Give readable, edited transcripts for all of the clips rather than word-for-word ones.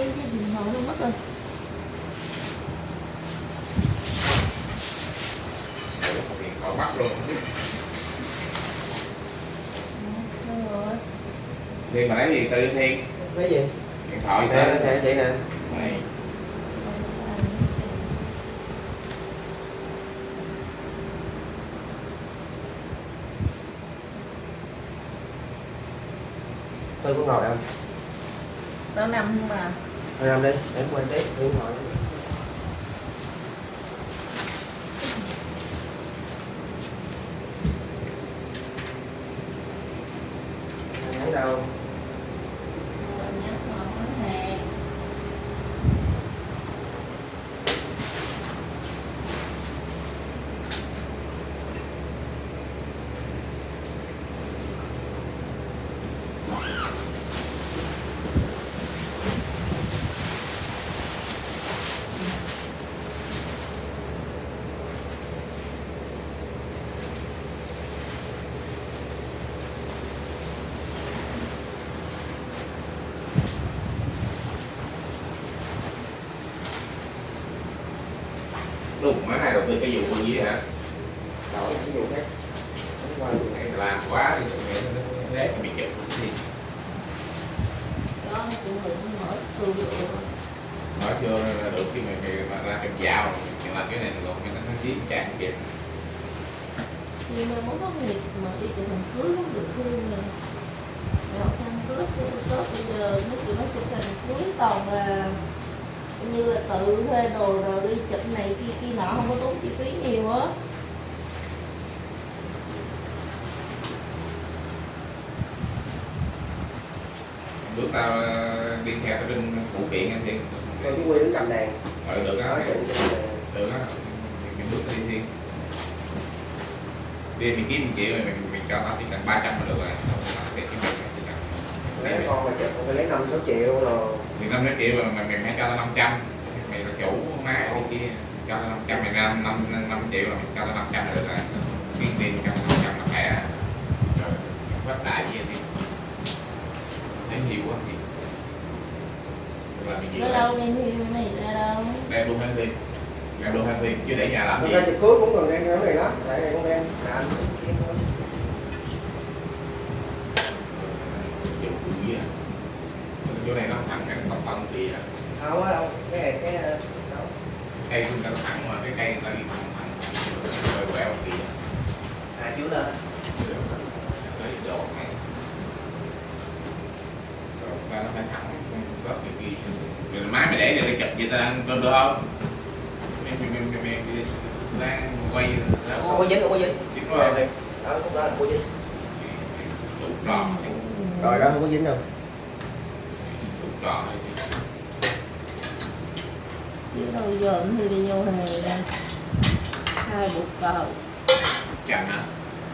cái điện thoại nó mất rồi. Điện thoại bắt luôn. Thiên mà lấy gì từ Thiên? Cái gì? Điện thoại Nè, vậy nè. Này. Tôi cũng ngồi không? Tao nằm không mà. Thôi nằm đi, để quay tí, tôi ngồi. Nhắn đâu? Đúng, máy này đầu tư cái vụ gì hả? Đổi cái vụ khác. Qua vụ Này làm quá thì tôi nghĩ nó thế mà bị chụp gì. Đó, chủ định mở studio. Nói chưa là được khi mà ra cầm dao, nhưng mà cái này còn cái nó chiến trạng kìa. Nhưng mà muốn có nghiệp mà đi từ thành cưới không được thương nè. Mày học căn cưới Photoshop bây giờ nó chỉ nói chụp thành cưới toàn là như là tự thuê đồ rồi đi chụp này kia nọ, không có tốn chi phí nhiều á. Bước tao đi theo cái đinh phụ kiện anh thì Rồi cái Quy đứng cầm đèn. được á, Nói chuyện cầm đèn. được á, mình bước đi Thiên. Đi mình kiếm 1 triệu rồi mình cho nó chỉ cần 300 là được rồi, không phải cái chỉ cần. Lấy con mà chụp phải lấy 5-6 triệu rồi. Thì 5 triệu mà mình hãy cho nó 500, mày là chủ máy đi kia, cho nó 500, mày ra 5 triệu là mình cho nó 500 là được rồi. Kiếm tiền cho nó 500 là khỏe. Rồi phát đại gì thì thấy nhiều quá thì là mình Ra đâu đem theo này ra đâu? đem luôn đi, đem luôn đi chứ để nhà làm Thật gì. ra chụp cưới cũng cần đem cái này lắm. Tại này con đem làm kia thôi. Dụng cụ gì á, chỗ này nó thẳng cái tông tông thì Không có đâu. Cái này cái đâu. cây chúng ta nó thẳng mà cái cây người ta đi thẳng rồi quẹo thì Chú lên. cái độ này rồi ta nó phải thẳng rất là kia rồi máy mày để để chụp vậy ta ăn cơm được không? Mày đang quay Không có dính, không có dính. dính rồi Đó, cũng đó là không có dính. đủ tròn Rồi đó, không có dính đâu. đủ tròn Xíu đâu giờ thì đi vô này nè. 2 bộ cầu. chành hả?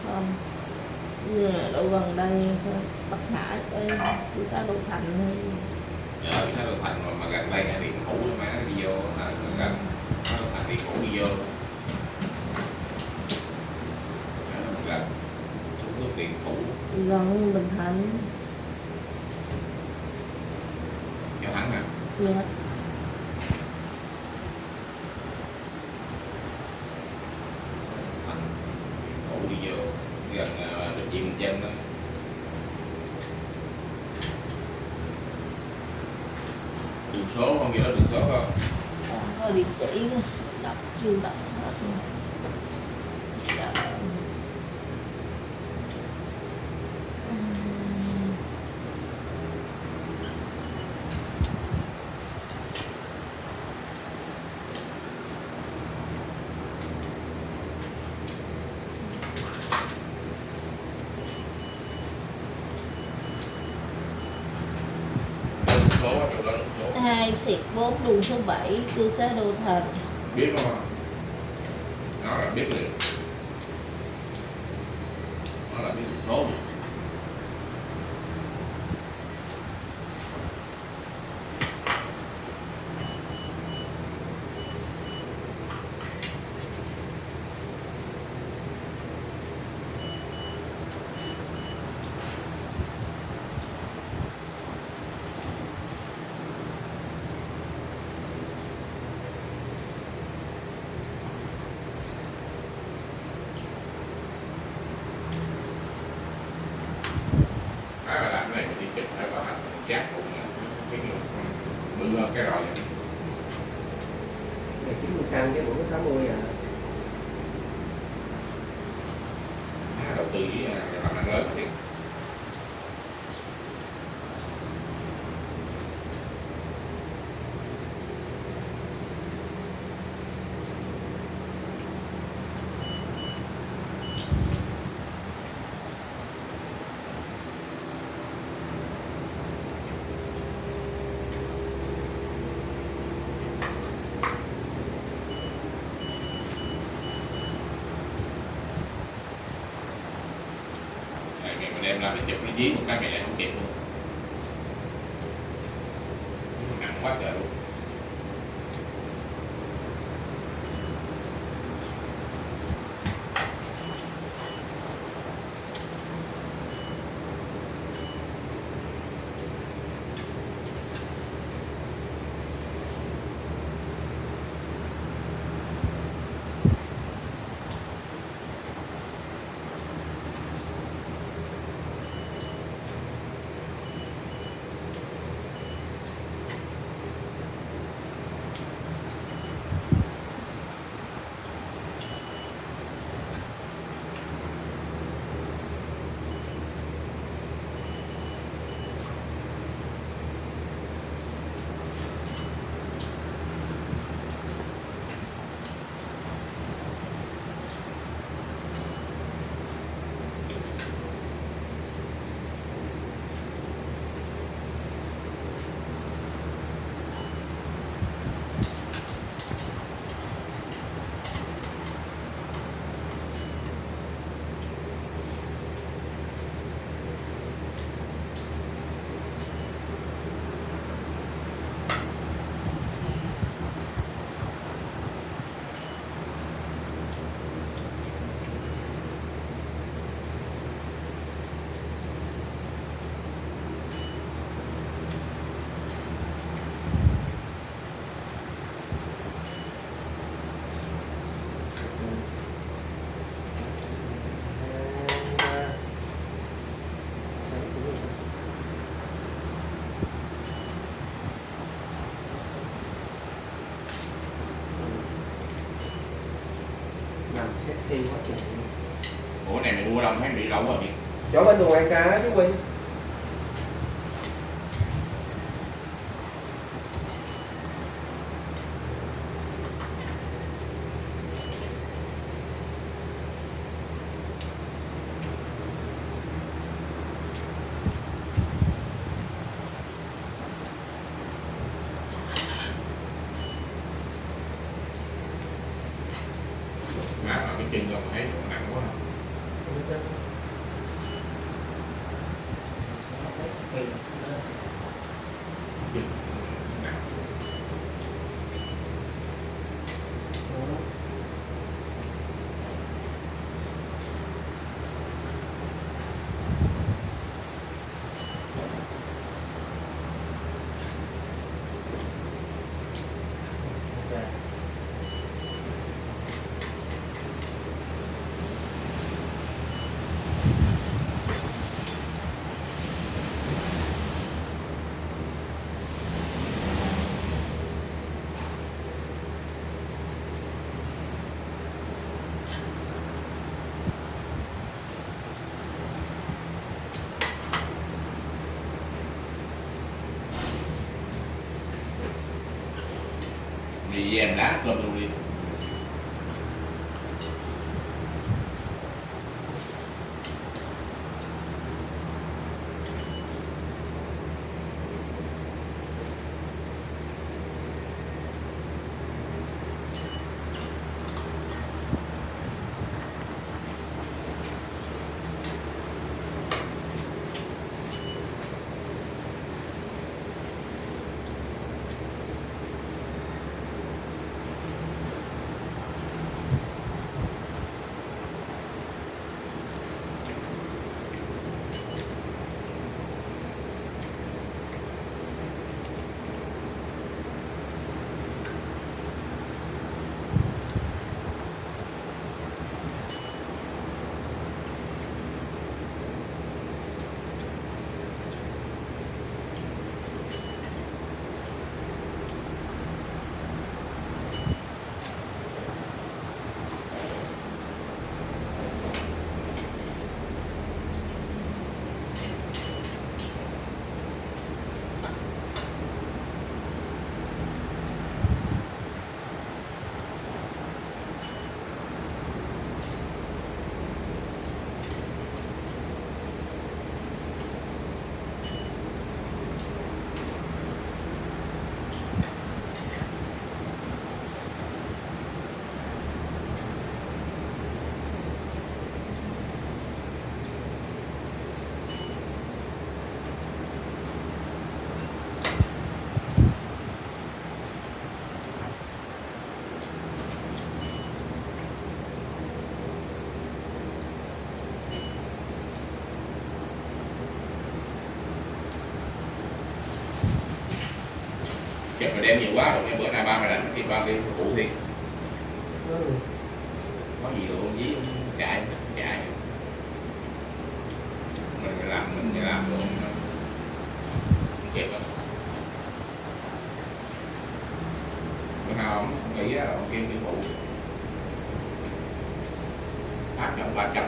Không. Độ gần đây Bắc Hải đây đi xa Đô Thành hay Nhờ cái đồ thành mà gần đây cái điện cũ mà nó đi vô là gần nó thành điện cũ đi vô gần nước điện cũ gần Bình Thạnh. cho thẳng nè. Dạ. Thành cũ đi vô gần bệnh viện Bình Dân đó. Đường số không, gì đó đường số không? Có địa chỉ nữa. Đọc chưa đọc hết nữa. Dạ. Đường số á, chỗ đó đường số 2/4 đường số 7 cư xá Đô Thành. biết không? Nó là biết liền, nó là biết đường số liền. bự hơn cái rồi này 90 xăng cái bữa có 60 à. đầu tư với làm ăn lớn thì mình đem ra mình chụp nó dí một cái mẹ không kịp luôn, nặng quá trời luôn. Làm sexy quá trời. Ủa này mày mua đâu thấy bị lẩu rồi kìa. Chỗ bên đường Hoàng Sa chú Quynh. Mà ở cái chân không thấy nặng quá. Chân nặng. Đi em đá cơm luôn đi. chụp mà đem nhiều quá rồi cái bữa nay ba mày đánh thì ba đi phụ thì có gì đâu con dí chạy mình làm luôn kịp rồi bữa nào không nghĩ là ông kia đi phụ 300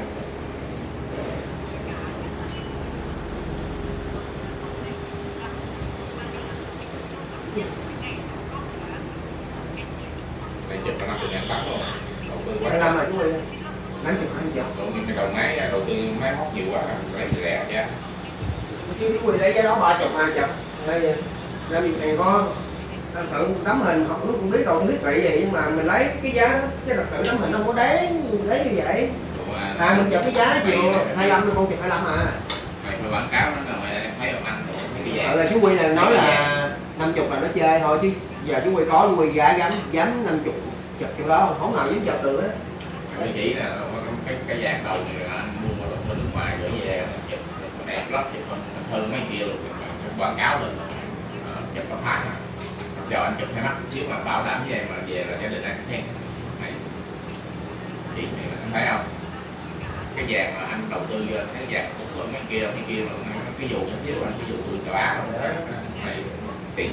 này chụp là 50.000 bắt rồi đầu tư quá 25 là chú ơi, mấy chục anh chồng. đầu tư cái đầu máy đầu tư máy móc nhiều quá lấy rẻ chứ Chứ chú ơi lấy cái đó 30 20. Đây ra mình này có thật sự tấm hình học lúc cũng biết rồi, không biết vậy vậy nhưng mà mình lấy cái giá đó, cái thật sự tấm hình nó không có đáng lấy như vậy. Mình chụp cái giá chiều 25 luôn, con chụp 25 mà. mày phải quảng cáo nó là mày thấy ông anh cái gì Là chú Quy là nói là 50 là nó chơi thôi chứ giờ chú Quy có chú Quy giá dám 50 chụp chỗ đó không nào dám chụp được á. cái chỉ là cái dàn đầu này là anh mua ở nước ngoài gửi về chụp đẹp lắm chụp hơn mấy kia luôn quảng cáo lên chụp có thái mà chờ anh chụp hay mắt xíu mà bảo đảm về mà về là gia đình anh khen này chị này anh thấy không cái vàng mà anh đầu tư vô cái vàng cũng ở mấy kia mà cái vụ một xíu anh ví dụ từ châu Á này tiền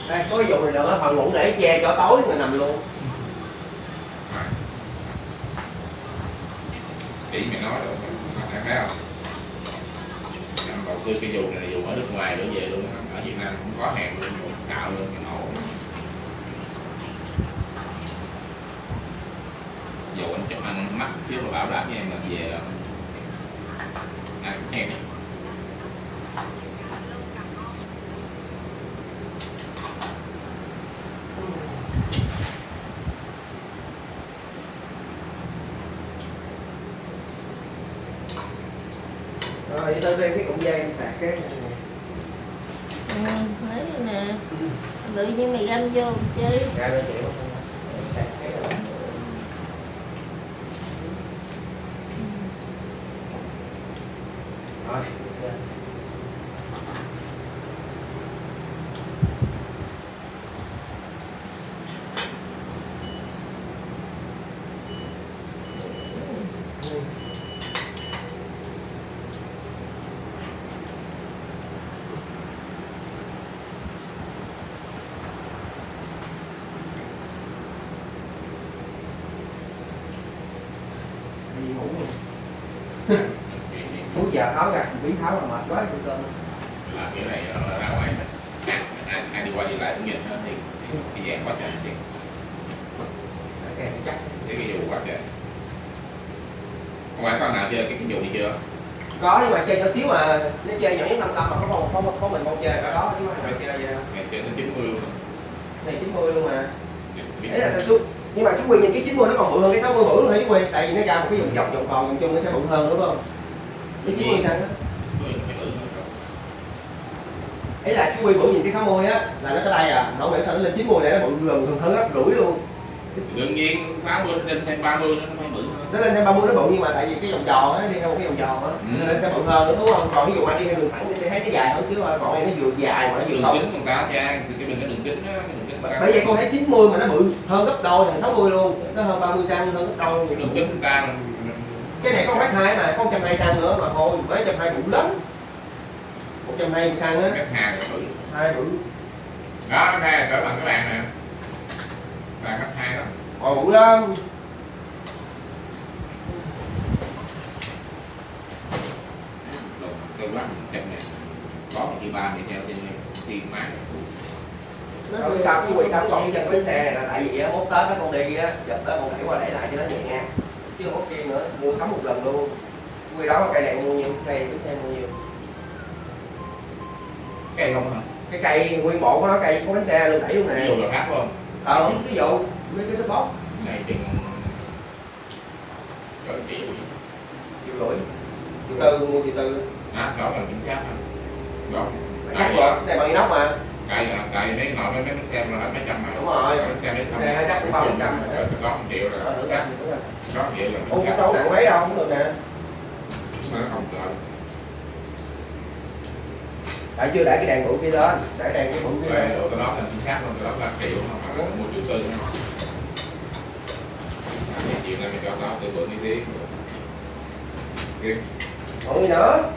Đây có vụ này nữa phần ngủ để che cho tối người nằm luôn. chị mày nói rồi anh thấy không anh đầu tư cái dù này là dù ở nước ngoài đổ về luôn ở Việt Nam cũng có hàng luôn cạo luôn cái nổ dù anh chụp anh mắt chứ mà bảo đảm với em là về anh cũng thèm Rồi vậy tôi đem cái cụm dây em sạc cái này. Lấy đi nè. Tự nhiên mày găm vô chơi. Ra đây chịu không? Sạc cái này. Rồi. Đi ngủ luôn. Muốn giờ tháo ra, biến tháo là mệt quá tụi cơm. là kiểu này ra ngoài ai đi qua đi lại cũng nhìn nó thì cái dạng quá trời thì Ok, chắc. cái dù quá trời không phải con nào chơi cái dù đi chưa Có nhưng mà chơi nhỏ xíu mà nó chơi nhỏ nhất 55 mà có mình không chơi ở đó chứ mà nào chơi vậy đâu. ngày chơi tới 90 luôn Này 90 luôn mà. Đấy là số nhưng mà chú Quy nhìn cái 90 nó còn bự hơn cái 60 bự luôn hả chú Quy? Tại vì nó ra một cái vòng vòng còn vòng chung nó sẽ bự hơn đúng không? Cái 90 sao đó. Ấy là chú Quy bự nhìn cái 60 á là nó tới đây à, nó nghĩ sao nó lên 90 này nó bự gần hơn gấp rưỡi luôn. đương nhiên 80 lên thêm 30 nó mới bự hơn. Nó lên thêm 30 nó bự nhưng mà tại vì cái vòng tròn á, đi theo một cái vòng tròn á nên sẽ bự hơn nữa đúng không? Còn ví dụ anh đi theo đường thẳng thì sẽ thấy nó dài hơn xíu thôi, còn này nó vừa dài mà nó vừa đường to. kính con ta cha cái đường kính á Bởi vậy con thấy 90 mà nó bự hơn gấp đôi là 60 luôn, nó hơn 30 cm hơn gấp đôi. cái đường kính con ta Cái này có 1m2 mà có 120 cm nữa mà thôi, mấy 120 bự lắm. 120 cm á. mét 2 rồi bự Hai bự. đó mét 2 cỡ bằng cái bàn nè bàn mét 2 đó Bự lắm. tôi bắt chậm này có một khi ba đi theo trên tim má Rồi sao chú Quy sao con đi trên cái bánh xe này là tại vì á mốt Tết đó con đi á, dập tới con đẩy qua đẩy lại cho nó nhẹ nha. Chứ không có kia nữa, mua sắm một lần luôn. Chú Quy đó cây này mua nhiêu, cây bánh xe mua nhiêu? cây không hả Cái cây nguyên bộ của nó cây có bánh xe luôn đẩy luôn nè. ví dụ là khác không Ví dụ mấy cái số bóc này chừng cỡ triệu triệu rưỡi, triệu tư mua triệu tư. đó là những khác đó Chắc rồi, này bằng inox mà. cài mấy nọ mấy xem là mấy trăm mà Đúng rồi. Xe chắc cũng 300 rồi có 1 triệu là khác đó triệu là Ủa cũng đâu nặng mấy đâu, cũng được nè. nó không rồi tại chưa đẩy cái đèn bự kia lên, để đèn cái bự kia Rồi lên. đồ tôi nói là chính xác luôn, tôi nói là triệu mà mua chủ tư nữa. Chuyện này mình cho nó từ bữa đi tí. Còn gì nữa?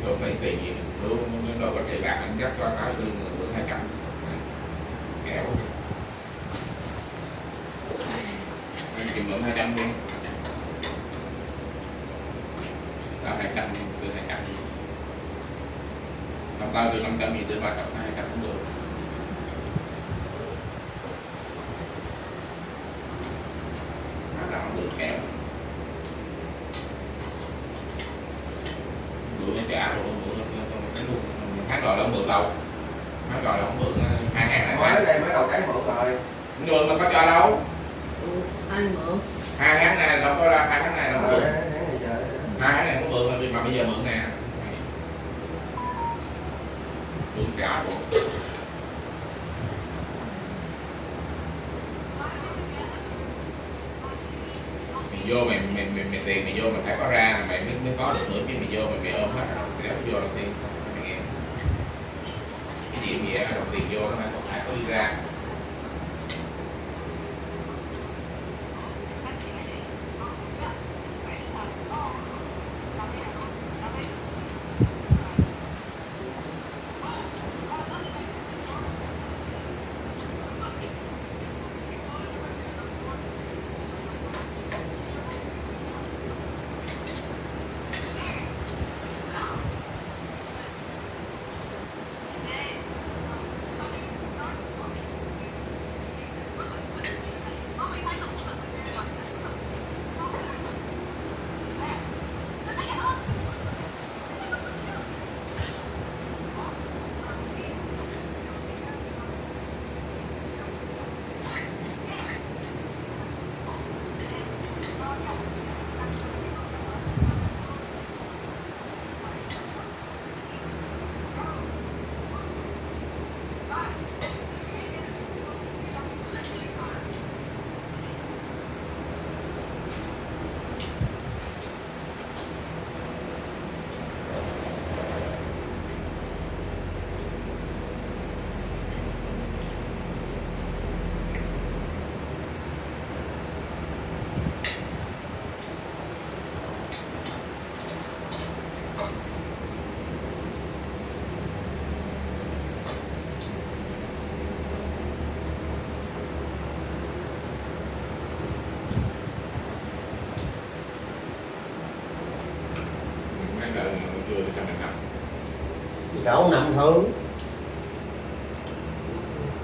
Đồ lấy tiền gì luôn, những đồ có chạy bạc anh chắc cho nó từ người bữa 200. Kéo. Anh chịu mượn 200 đi. Đó 200 từ 200. Không tao từ 500 gì từ 300 200 cũng được. Nó không được kéo. Bữa trả rồi bữa tháng rồi nó mượn đâu. Tháng rồi nó không mượn 2 tháng Mới này. đây mới đầu cái mượn rồi. Nhưng mà có cho đâu. Anh mượn 2 tháng này đâu có ra 2 tháng này đâu có mượn. 2 tháng này giờ. 2 tháng này có mượn mà bây giờ mượn nè. Mượn trả rồi. Mày vô mày tiền mày vô mày phải có ra mày mới có được nữa chứ mày vô mày ôm hết rồi mày vô đầu tiên mày nghe cái gì vậy đầu tiền vô nó phải có đi ra. Mấy lần chưa cho mình nằm. Đâu nằm thương.